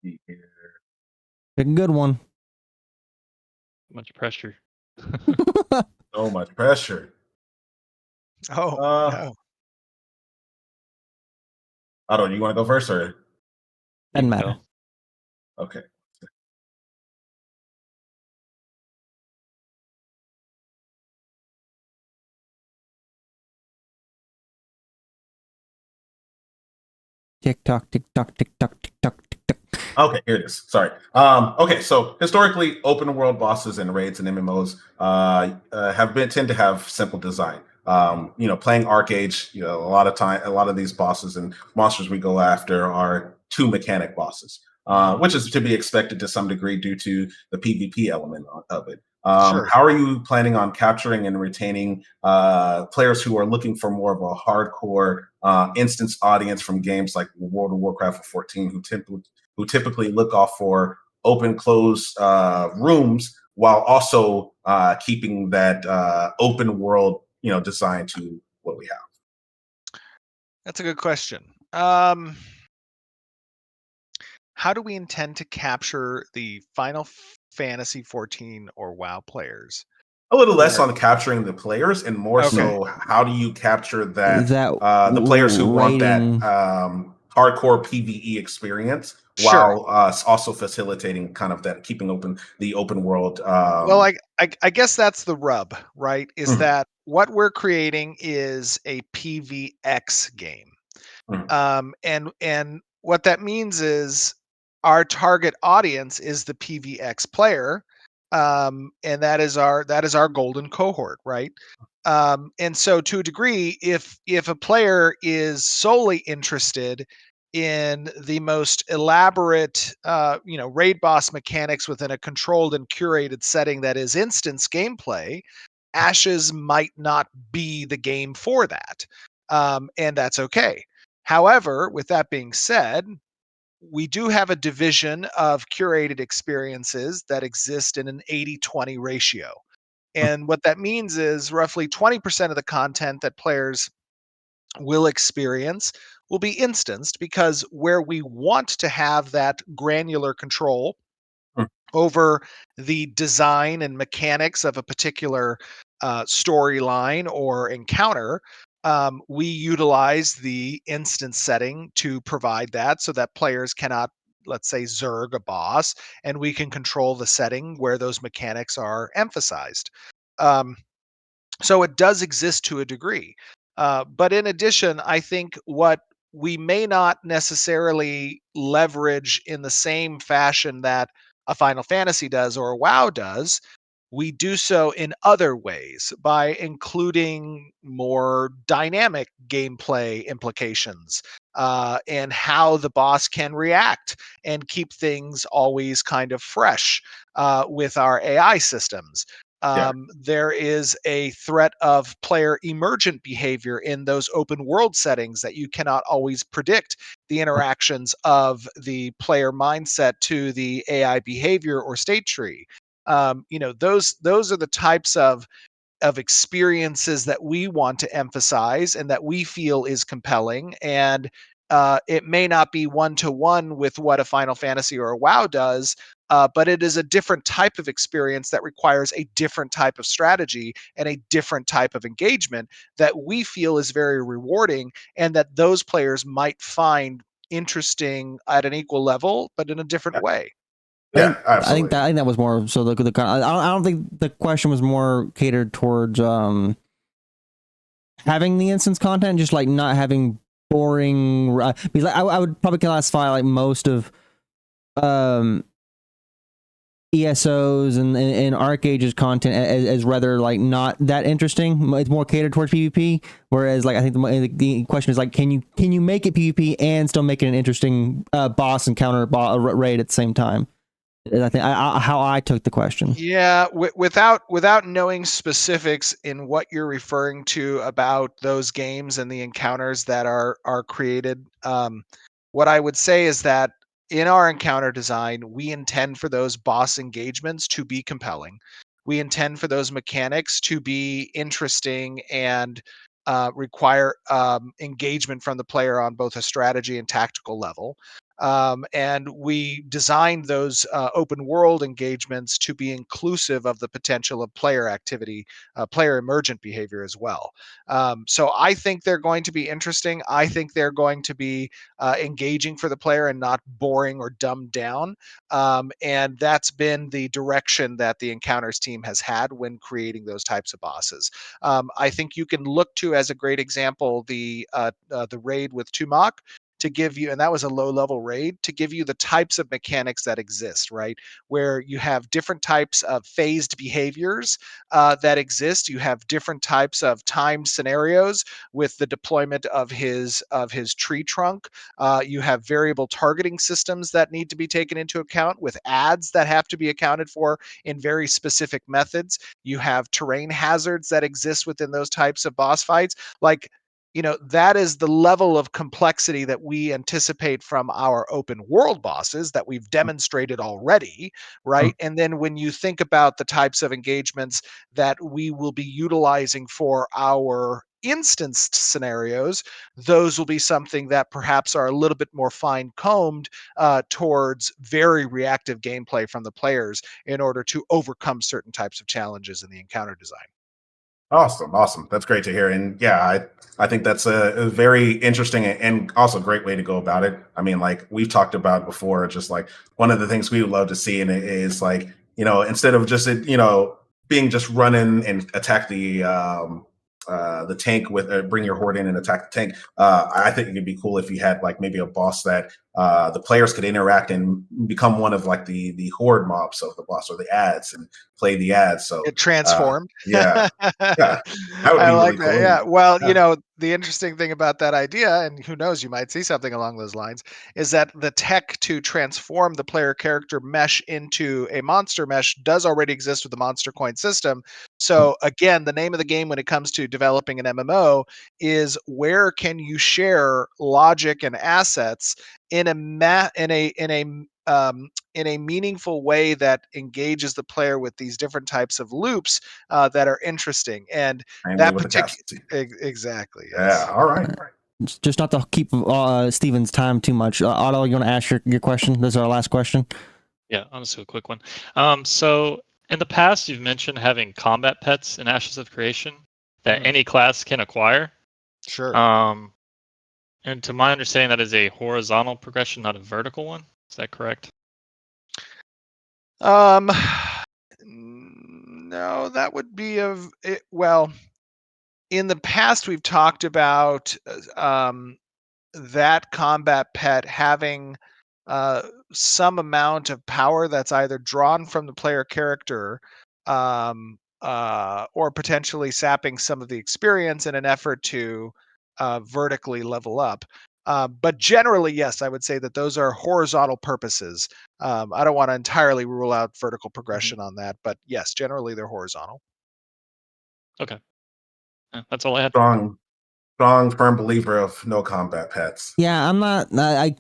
Pick a good one. Much pressure. So much pressure. Oh, Uh, no. Otto, you want to go first or? Doesn't You matter. go. Okay. Tick tock, tick tock, tick tock, tick tock, tick tock. Okay, here it is. Sorry. Okay, so historically, open world bosses and raids and MMOs tend to have simple design. Playing Arcade, a lot of these bosses and monsters we go after are 2 mechanic bosses, which is to be expected to some degree due to the PvP element of it. Sure. How are you planning on capturing and retaining players who are looking for more of a hardcore instance audience from games like World of Warcraft 14, who typically look off for open closed rooms while also keeping that open world design to what we have? That's a good question. How do we intend to capture the Final Fantasy 14 or WoW players? A little less Where- on capturing the players and more Okay. so how do you capture that That the players who want that rating. hardcore PvE experience Sure. while also facilitating kind of that keeping open the open world. Well, I guess that's the rub, right? Is Mhm. that what we're creating is a PvX game. And what that means is our target audience is the PvX player, and that is our golden cohort, right? And so, to a degree, if a player is solely interested in the most elaborate, raid boss mechanics within a controlled and curated setting that is instance gameplay, Ashes might not be the game for that, and that's okay. However, with that being said, we do have a division of curated experiences that exist in an 80-20 ratio. And what that means is roughly 20% of the content that players will experience will be instanced, because where we want to have that granular control over the design and mechanics of a particular storyline or encounter, we utilize the instance setting to provide that so that players cannot, let's say, Zerg a boss, and we can control the setting where those mechanics are emphasized. Um, so it does exist to a degree. But in addition, I think what we may not necessarily leverage in the same fashion that a Final Fantasy does or a WoW does, we do so in other ways by including more dynamic gameplay implications, and how the boss can react and keep things always kind of fresh with our AI systems. Yeah. There is a threat of player emergent behavior in those open world settings that you cannot always predict the interactions of the player mindset to the AI behavior or state tree. Those are the types of experiences that we want to emphasize and that we feel is compelling. And it may not be one to one with what a Final Fantasy or a WoW does, but it is a different type of experience that requires a different type of strategy and a different type of engagement that we feel is very rewarding, and that those players might find interesting at an equal level, but in a different way. Yeah, I think absolutely. that was more so the I don't think the question was more catered towards having the instance content, just like not having boring. Because I would probably classify like most of ESOs and Arcage's content as rather like not that interesting. It's more catered towards PvP. Whereas like I think the question is like, can you make it PvP and still make it an interesting boss and counter raid at the same time? I think how I took the question. Yeah, without knowing specifics in what you're referring to about those games and the encounters that are created, what I would say is that in our encounter design, we intend for those boss engagements to be compelling. We intend for those mechanics to be interesting and require engagement from the player on both a strategy and tactical level. And we designed those open world engagements to be inclusive of the potential of player activity, player emergent behavior as well. So I think they're going to be interesting. I think they're going to be engaging for the player and not boring or dumbed down. And that's been the direction that the Encounters team has had when creating those types of bosses. I think you can look to, as a great example, the raid with Tumak, to give you, and that was a low level raid, to give you the types of mechanics that exist, right? Where you have different types of phased behaviors that exist. You have different types of timed scenarios with the deployment of his tree trunk. You have variable targeting systems that need to be taken into account with ads that have to be accounted for in very specific methods. You have terrain hazards that exist within those types of boss fights. Like, that is the level of complexity that we anticipate from our open world bosses that we've demonstrated already, right? And then when you think about the types of engagements that we will be utilizing for our instanced scenarios, those will be something that perhaps are a little bit more fine combed towards very reactive gameplay from the players in order to overcome certain types of challenges in the encounter design. Awesome, awesome. That's great to hear. And yeah, I think that's a very interesting and also great way to go about it. I mean, like we've talked about before, just like one of the things we would love to see in it is like, instead of just being just running and attack the tank with bring your horde in and attack the tank. I think it'd be cool if you had like maybe a boss that the players could interact and become one of like the horde mobs of the boss or the ads and play the ads. So It transformed. yeah, yeah, that would I be like really that. cool. Yeah. Well, Yeah. the interesting thing about that idea, and who knows, you might see something along those lines, is that the tech to transform the player character mesh into a monster mesh does already exist with the monster coin system. So again, the name of the game when it comes to developing an MMO is where can you share logic and assets in a meaningful way that engages the player with these different types of loops that are interesting. And Mainly that with the particular cast. exactly, Yeah. yes. All right. Just not to keep Steven's time too much. Otto, you want to ask your question? This is our last question. Yeah, I'll just do a quick one. So in the past, you've mentioned having combat pets in Ashes of Creation that any class can acquire. Sure. And to my understanding, that is a horizontal progression, not a vertical one. Is that correct? No, that would be well, in the past we've talked about that combat pet having uh, some amount of power that's either drawn from the player character, or potentially sapping some of the experience in an effort to vertically level up. But generally, yes, I would say that those are horizontal purposes. I don't want to entirely rule out vertical progression on that, but yes, generally they're horizontal. Okay. Yeah, that's all I had. Strong, strong, firm believer of no combat pets. Yeah, I'm not. I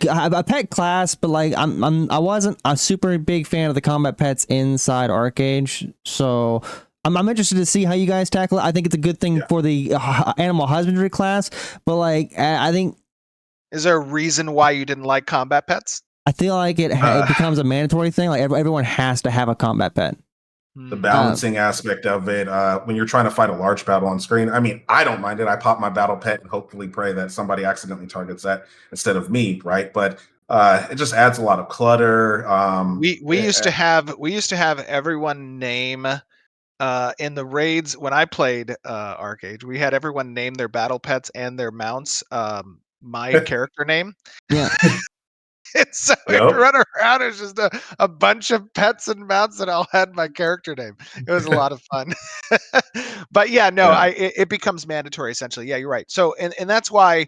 pet class, but like I wasn't a super big fan of the combat pets inside Arcage. So I'm interested to see how you guys tackle it. I think it's a good thing Yeah. for the animal husbandry class, but like I think Is there a reason why you didn't like combat pets? I feel like it becomes a mandatory thing. Like everyone has to have a combat pet. The balancing aspect of it, when you're trying to fight a large battle on screen. I mean, I don't mind it. I pop my battle pet and hopefully pray that somebody accidentally targets that instead of me, right? But it just adds a lot of clutter. We used to have everyone name in the raids when I played Arcade. We had everyone name their battle pets and their mounts my character name. Yeah. And so Yep. we'd run around. It was just a bunch of pets and mounts that all had my character name. It was a lot of fun. But yeah, no, Yeah. it becomes mandatory essentially. Yeah, you're right. So and that's why,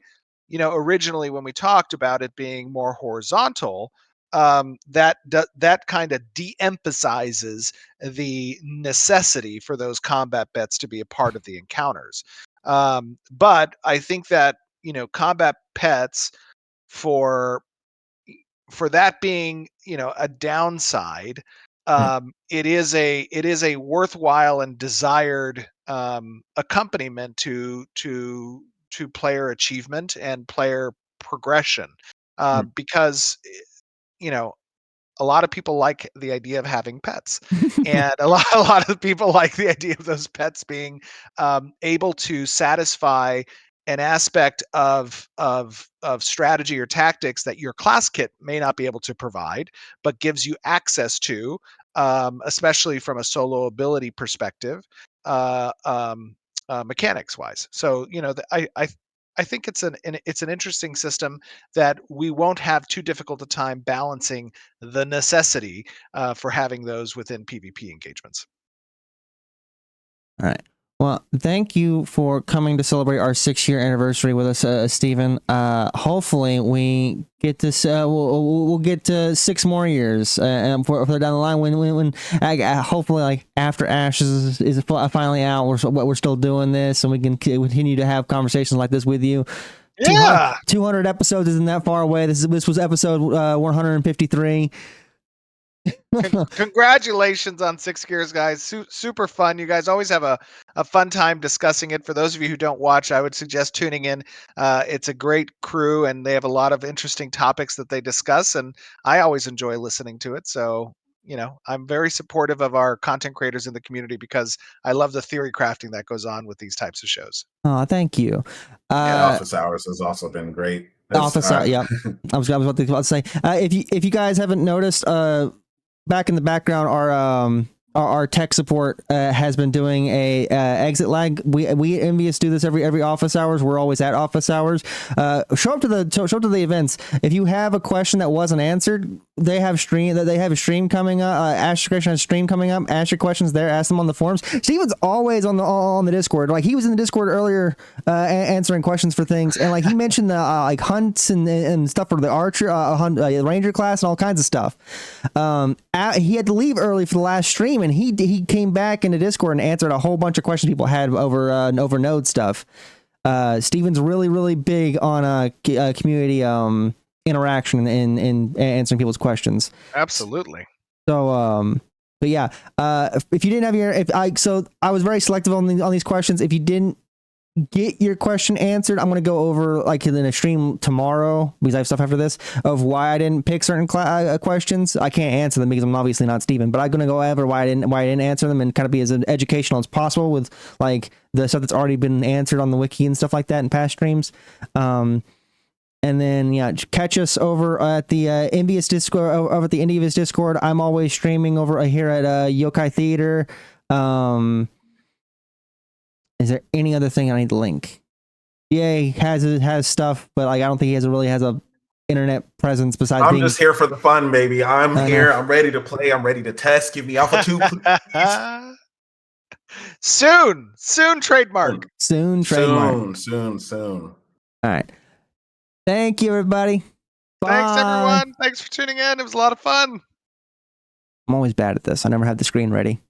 originally when we talked about it being more horizontal, that kind of de-emphasizes the necessity for those combat bets to be a part of the encounters. But I think that combat pets for that being a downside, it is a worthwhile and desired accompaniment to player achievement and player progression, because you know a lot of people like the idea of having pets, and a lot of people like the idea of those pets being able to satisfy an aspect of strategy or tactics that your class kit may not be able to provide, but gives you access to, especially from a solo ability perspective, mechanics wise. So I think it's an interesting system that we won't have too difficult a time balancing the necessity for having those within PvP engagements. All right. Well, thank you for coming to celebrate our 6-year anniversary with us, Steven. Hopefully, we get this. We'll get to 6 more years, and for down the line when hopefully, like after Ashes is finally out, we're still doing this, and we can continue to have conversations like this with you. Yeah, 200 episodes isn't that far away. This was episode 153. Congratulations on 6 years, guys. Super fun. You guys always have a fun time discussing it. For those of you who don't watch, I would suggest tuning in. It's a great crew, and they have a lot of interesting topics that they discuss, and I always enjoy listening to it. So, I'm very supportive of our content creators in the community because I love the theory crafting that goes on with these types of shows. Oh, thank you. Office hours has also been great. Yeah. I was about to say, if you guys haven't noticed, back in the background, our tech support has been doing a exit lag. We at Envious do this every office hours. We're always at office hours. Show up to the events. If you have a question that wasn't answered, they have a stream coming up. Ask Your Question has a stream coming up. Ask your questions there. Ask them on the forums. Steven's always on the Discord. Like, he was in the Discord earlier, answering questions for things, and like he mentioned the like hunts and stuff for the archer, ranger class, and all kinds of stuff. He had to leave early for the last stream, and he came back into Discord and answered a whole bunch of questions people had over node stuff. Steven's really big on community interaction and answering people's questions. Absolutely. So but yeah, if you didn't have I was very selective on these questions. If you didn't get your question answered, I'm going to go over like in a stream tomorrow, because I have stuff after this, of why I didn't pick certain questions. I can't answer them because I'm obviously not Steven, but I'm going to go over why I didn't answer them and kind of be as educational as possible with like the stuff that's already been answered on the wiki and stuff like that in past streams. And then, yeah, catch us over at the Envious Discord. Over at the Envious Discord, I'm always streaming over here at Yokai Theater. Is there any other thing I need to link? Yeah, has stuff, but like I don't think he really has a internet presence besides. I'm just here for the fun, baby. I'm here. I'm ready to play. I'm ready to test. Give me Alpha 2, please. Soon trademark. Soon trademark. Soon. All right. Thank you, everybody. Bye. Thanks, everyone. Thanks for tuning in. It was a lot of fun. I'm always bad at this. I never have the screen ready.